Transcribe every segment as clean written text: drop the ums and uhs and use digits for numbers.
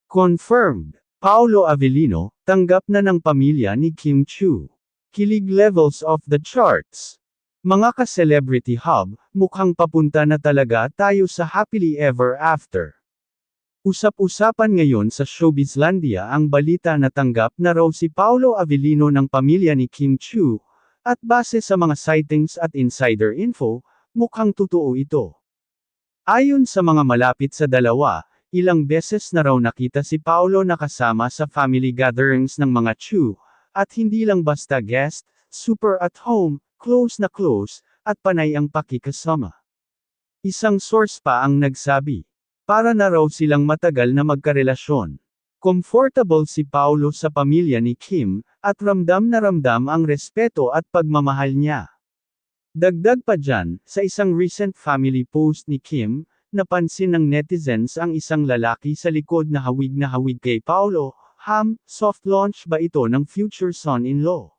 Confirmed. Paolo Avellino, tanggap na ng pamilya ni Kim Chiu. Kilig levels off the charts. Mga ka-celebrity hub, mukhang papunta na talaga tayo sa happily ever after. Usap-usapan ngayon sa Showbizlandia ang balita na tanggap na raw si Paolo Avellino ng pamilya ni Kim Chiu, at base sa mga sightings at insider info, mukhang totoo ito. Ayon sa mga malapit sa dalawa, ilang beses na raw nakita si Paolo nakasama sa family gatherings ng mga Chiu, at hindi lang basta guest, super at home, close na close, at panay ang pakikasama. Isang source pa ang nagsabi, para na raw silang matagal na magkarelasyon. Comfortable si Paolo sa pamilya ni Kim, at ramdam na ramdam ang respeto at pagmamahal niya. Dagdag pa dyan, sa isang recent family post ni Kim, napansin ng netizens ang isang lalaki sa likod na hawig kay Paolo. Soft launch ba ito ng future son-in-law?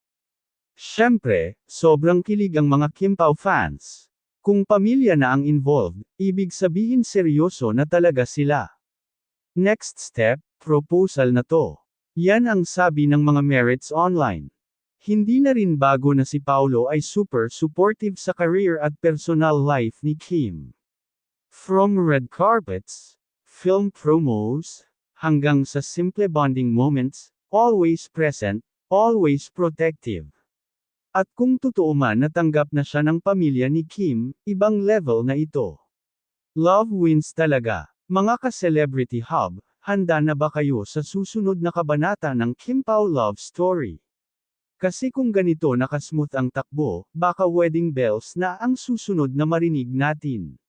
Syempre, sobrang kilig ang mga Kim Pao fans. Kung pamilya na ang involved, ibig sabihin seryoso na talaga sila. Next step, proposal na to. Yan ang sabi ng mga merits online. Hindi na rin bago na si Paolo ay super supportive sa career at personal life ni Kim. From red carpets, film promos, hanggang sa simple bonding moments, always present, always protective. At kung totoo man natanggap na siya ng pamilya ni Kim, ibang level na ito. Love wins talaga. Mga ka-celebrity hub, handa na ba kayo sa susunod na kabanata ng Kim Pao love story? Kasi kung ganito nakasmooth ang takbo, baka wedding bells na ang susunod na marinig natin.